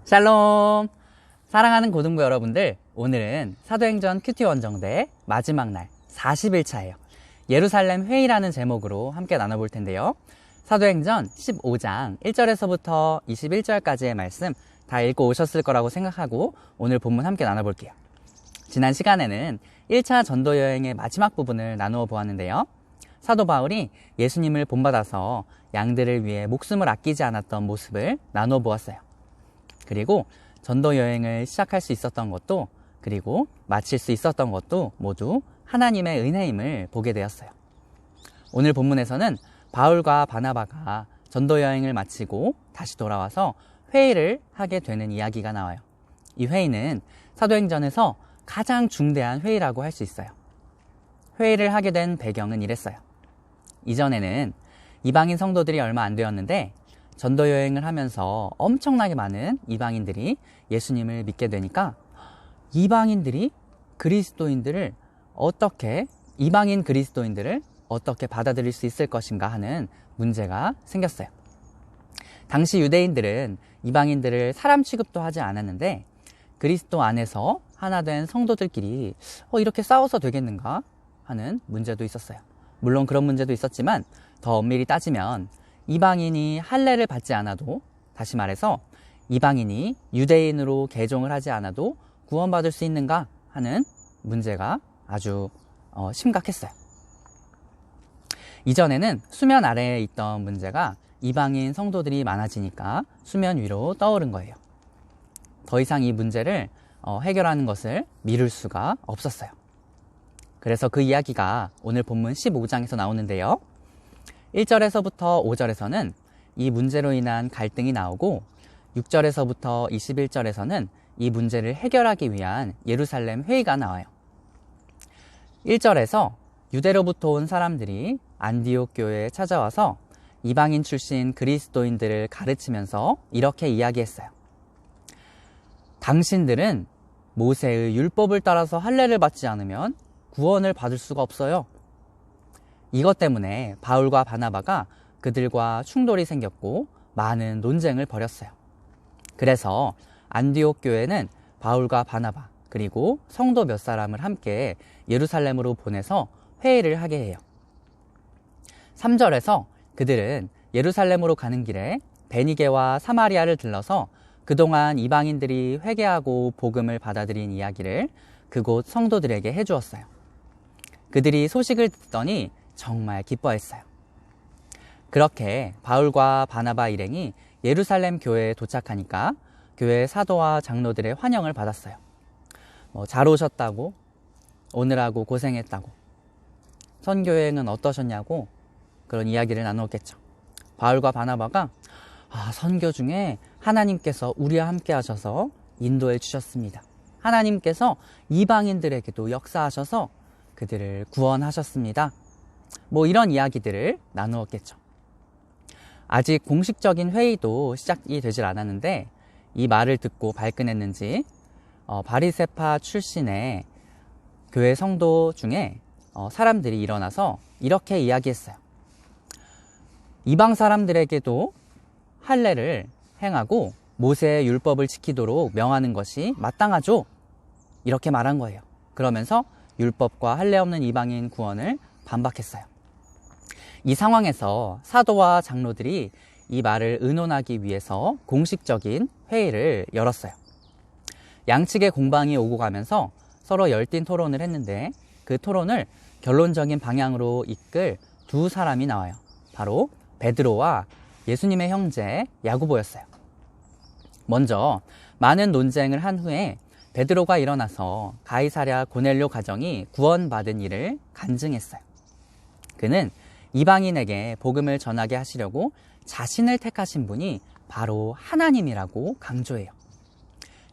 샬롬! 사랑하는 고등부 여러분들, 오늘은 사도행전 큐티 원정대 마지막 날 40일차예요. 예루살렘 회의라는 제목으로 함께 나눠볼 텐데요. 사도행전 15장 1절에서부터 21절까지의 말씀 다 읽고 오셨을 거라고 생각하고 오늘 본문 함께 나눠볼게요. 지난 시간에는 1차 전도 여행의 마지막 부분을 나누어 보았는데요. 사도 바울이 예수님을 본받아서 양들을 위해 목숨을 아끼지 않았던 모습을 나누어 보았어요. 그리고 전도 여행을 시작할 수 있었던 것도, 그리고 마칠 수 있었던 것도 모두 하나님의 은혜임을 보게 되었어요. 오늘 본문에서는 바울과 바나바가 전도 여행을 마치고 다시 돌아와서 회의를 하게 되는 이야기가 나와요. 이 회의는 사도행전에서 가장 중대한 회의라고 할 수 있어요. 회의를 하게 된 배경은 이랬어요. 이전에는 이방인 성도들이 얼마 안 되었는데 전도 여행을 하면서 엄청나게 많은 이방인들이 예수님을 믿게 되니까 이방인 그리스도인들을 어떻게 받아들일 수 있을 것인가 하는 문제가 생겼어요. 당시 유대인들은 이방인들을 사람 취급도 하지 않았는데 그리스도 안에서 하나 된 성도들끼리 이렇게 싸워서 되겠는가 하는 문제도 있었어요. 물론 그런 문제도 있었지만 더 엄밀히 따지면 이방인이 할례를 받지 않아도, 다시 말해서 이방인이 유대인으로 개종을 하지 않아도 구원받을 수 있는가 하는 문제가 아주 심각했어요. 이전에는 수면 아래에 있던 문제가 이방인 성도들이 많아지니까 수면 위로 떠오른 거예요. 더 이상 이 문제를 해결하는 것을 미룰 수가 없었어요. 그래서 그 이야기가 오늘 본문 15장에서 나오는데요. 1절에서부터 5절에서는 이 문제로 인한 갈등이 나오고 6절에서부터 21절에서는 이 문제를 해결하기 위한 예루살렘 회의가 나와요. 1절에서 유대로부터 온 사람들이 안디옥 교회에 찾아와서 이방인 출신 그리스도인들을 가르치면서 이렇게 이야기했어요. 당신들은 모세의 율법을 따라서 할례를 받지 않으면 구원을 받을 수가 없어요. 이것 때문에 바울과 바나바가 그들과 충돌이 생겼고 많은 논쟁을 벌였어요. 그래서 안디옥 교회는 바울과 바나바 그리고 성도 몇 사람을 함께 예루살렘으로 보내서 회의를 하게 해요. 3절에서 그들은 예루살렘으로 가는 길에 베니게와 사마리아를 들러서 그동안 이방인들이 회개하고 복음을 받아들인 이야기를 그곳 성도들에게 해주었어요. 그들이 소식을 듣더니 정말 기뻐했어요. 그렇게 바울과 바나바 일행이 예루살렘 교회에 도착하니까 교회 사도와 장로들의 환영을 받았어요. 잘 오셨다고, 오늘하고 고생했다고, 선교여행은 어떠셨냐고 그런 이야기를 나누었겠죠. 바울과 바나바가 선교 중에 하나님께서 우리와 함께 하셔서 인도해 주셨습니다. 하나님께서 이방인들에게도 역사하셔서 그들을 구원하셨습니다. 이런 이야기들을 나누었겠죠. 아직 공식적인 회의도 시작이 되질 않았는데 이 말을 듣고 발끈했는지 바리새파 출신의 교회 성도 중에 사람들이 일어나서 이렇게 이야기했어요. 이방 사람들에게도 할례를 행하고 모세의 율법을 지키도록 명하는 것이 마땅하죠. 이렇게 말한 거예요. 그러면서 율법과 할례 없는 이방인 구원을 반박했어요. 이 상황에서 사도와 장로들이 이 말을 의논하기 위해서 공식적인 회의를 열었어요. 양측의 공방이 오고 가면서 서로 열띤 토론을 했는데 그 토론을 결론적인 방향으로 이끌 두 사람이 나와요. 바로 베드로와 예수님의 형제 야고보였어요. 먼저 많은 논쟁을 한 후에 베드로가 일어나서 가이사랴 고넬료 가정이 구원받은 일을 간증했어요. 그는 이방인에게 복음을 전하게 하시려고 자신을 택하신 분이 바로 하나님이라고 강조해요.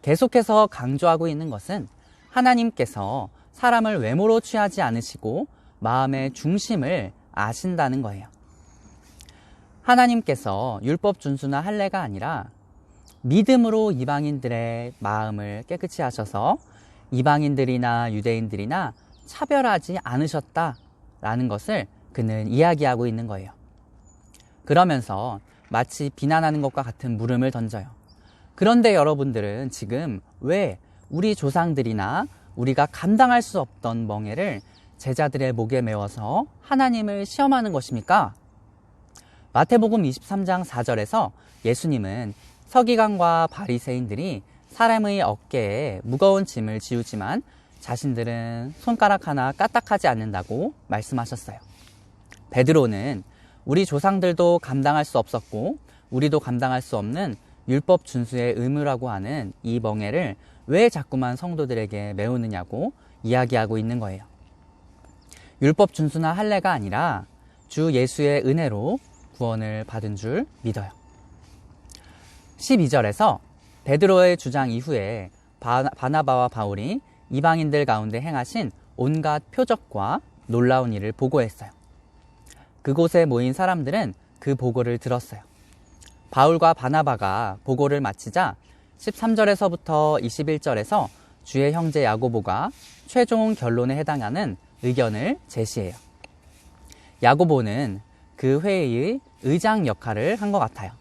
계속해서 강조하고 있는 것은 하나님께서 사람을 외모로 취하지 않으시고 마음의 중심을 아신다는 거예요. 하나님께서 율법 준수나 할례가 아니라 믿음으로 이방인들의 마음을 깨끗이 하셔서 이방인들이나 유대인들이나 차별하지 않으셨다라는 것을 그는 이야기하고 있는 거예요. 그러면서 마치 비난하는 것과 같은 물음을 던져요. 그런데 여러분들은 지금 왜 우리 조상들이나 우리가 감당할 수 없던 멍에를 제자들의 목에 메워서 하나님을 시험하는 것입니까? 마태복음 23장 4절에서 예수님은 서기관과 바리새인들이 사람의 어깨에 무거운 짐을 지우지만 자신들은 손가락 하나 까딱하지 않는다고 말씀하셨어요. 베드로는 우리 조상들도 감당할 수 없었고 우리도 감당할 수 없는 율법 준수의 의무라고 하는 이 멍에를 왜 자꾸만 성도들에게 메우느냐고 이야기하고 있는 거예요. 율법 준수나 할례가 아니라 주 예수의 은혜로 구원을 받은 줄 믿어요. 12절에서 베드로의 주장 이후에 바나바와 바울이 이방인들 가운데 행하신 온갖 표적과 놀라운 일을 보고했어요. 그곳에 모인 사람들은 그 보고를 들었어요. 바울과 바나바가 보고를 마치자 13절에서부터 21절에서 주의 형제 야고보가 최종 결론에 해당하는 의견을 제시해요. 야고보는 그 회의의 의장 역할을 한 것 같아요.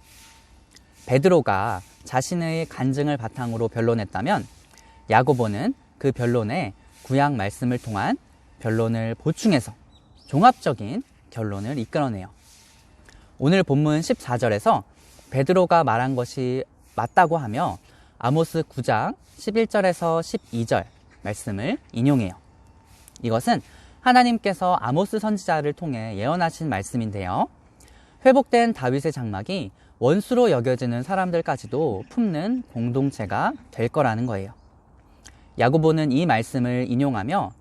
베드로가 자신의 간증을 바탕으로 변론했다면 야고보는 그 변론에 구약 말씀을 통한 변론을 보충해서 종합적인 결론을 이끌어내요. 오늘 본문 14절에서 베드로가 말한 것이 맞다고 하며 아모스 9장 11절에서 12절 말씀을 인용해요. 이것은 하나님께서 아모스 선지자를 통해 예언하신 말씀인데요. 회복된 다윗의 장막이 원수로 여겨지는 사람들까지도 품는 공동체가 될 거라는 거예요. 야고보는 이 말씀을 인용하며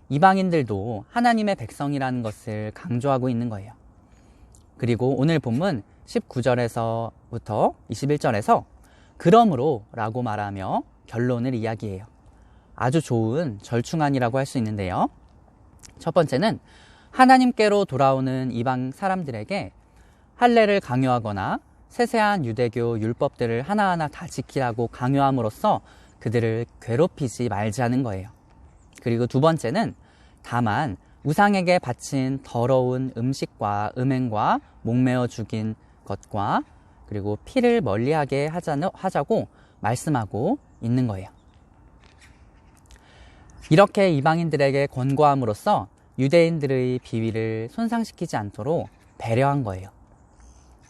이방인들도 하나님의 백성이라는 것을 강조하고 있는 거예요. 그리고 오늘 본문 19절에서부터 21절에서 그러므로 라고 말하며 결론을 이야기해요. 아주 좋은 절충안이라고 할 수 있는데요. 첫 번째는 하나님께로 돌아오는 이방 사람들에게 할례를 강요하거나 세세한 유대교 율법들을 하나하나 다 지키라고 강요함으로써 그들을 괴롭히지 말자는 거예요. 그리고 두 번째는 다만 우상에게 바친 더러운 음식과 음행과 목매어 죽인 것과 그리고 피를 멀리하게 하자고 말씀하고 있는 거예요. 이렇게 이방인들에게 권고함으로써 유대인들의 비위를 손상시키지 않도록 배려한 거예요.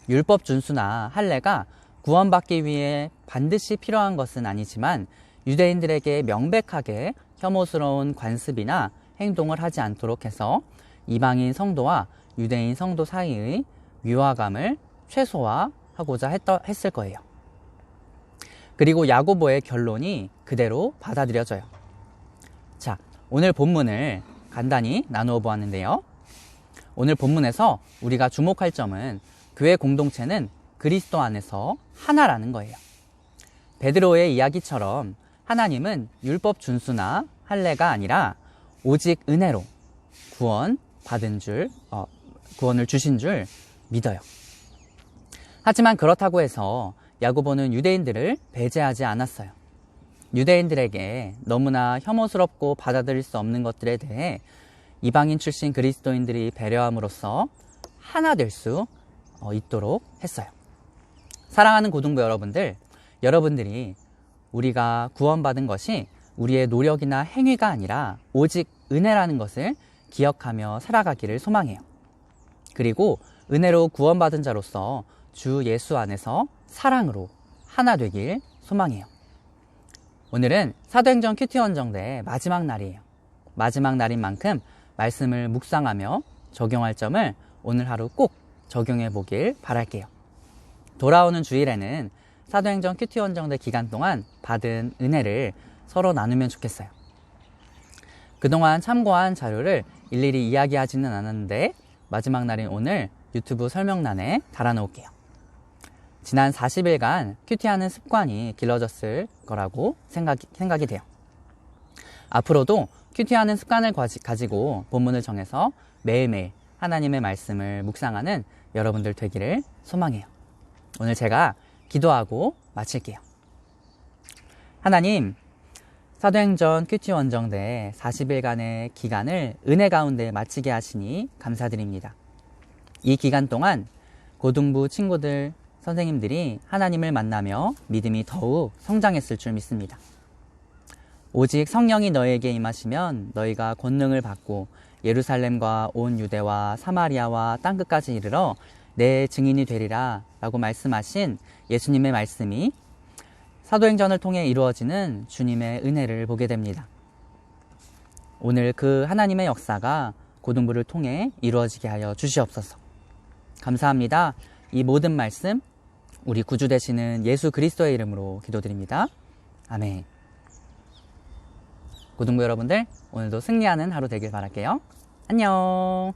율법 준수나 할례가 구원받기 위해 반드시 필요한 것은 아니지만 유대인들에게 명백하게 혐오스러운 관습이나 행동을 하지 않도록 해서 이방인 성도와 유대인 성도 사이의 위화감을 최소화하고자 했을 거예요. 그리고 야고보의 결론이 그대로 받아들여져요. 자, 오늘 본문을 간단히 나누어 보았는데요. 오늘 본문에서 우리가 주목할 점은 교회 공동체는 그리스도 안에서 하나라는 거예요. 베드로의 이야기처럼 하나님은 율법 준수나 할례가 아니라 오직 은혜로 구원을 주신 줄 믿어요. 하지만 그렇다고 해서 야고보는 유대인들을 배제하지 않았어요. 유대인들에게 너무나 혐오스럽고 받아들일 수 없는 것들에 대해 이방인 출신 그리스도인들이 배려함으로써 하나 될 수 있도록 했어요. 사랑하는 고등부 여러분들, 여러분들이 우리가 구원받은 것이 우리의 노력이나 행위가 아니라 오직 은혜라는 것을 기억하며 살아가기를 소망해요. 그리고 은혜로 구원받은 자로서 주 예수 안에서 사랑으로 하나 되길 소망해요. 오늘은 사도행전 큐티원정대 마지막 날이에요. 마지막 날인 만큼 말씀을 묵상하며 적용할 점을 오늘 하루 꼭 적용해 보길 바랄게요. 돌아오는 주일에는 사도행전 큐티원정대 기간 동안 받은 은혜를 서로 나누면 좋겠어요. 그동안 참고한 자료를 일일이 이야기하지는 않았는데 마지막 날인 오늘 유튜브 설명란에 달아놓을게요. 지난 40일간 큐티하는 습관이 길러졌을 거라고 생각이 돼요. 앞으로도 큐티하는 습관을 가지고 본문을 정해서 매일매일 하나님의 말씀을 묵상하는 여러분들 되기를 소망해요. 오늘 제가 기도하고 마칠게요. 하나님, 사도행전 큐티원정대 40일간의 기간을 은혜 가운데 마치게 하시니 감사드립니다. 이 기간 동안 고등부 친구들, 선생님들이 하나님을 만나며 믿음이 더욱 성장했을 줄 믿습니다. 오직 성령이 너희에게 임하시면 너희가 권능을 받고 예루살렘과 온 유대와 사마리아와 땅끝까지 이르러 내 증인이 되리라 라고 말씀하신 예수님의 말씀이 사도행전을 통해 이루어지는 주님의 은혜를 보게 됩니다. 오늘 그 하나님의 역사가 고등부를 통해 이루어지게 하여 주시옵소서. 감사합니다. 이 모든 말씀 우리 구주 되시는 예수 그리스도의 이름으로 기도드립니다. 아멘. 고등부 여러분들, 오늘도 승리하는 하루 되길 바랄게요. 안녕.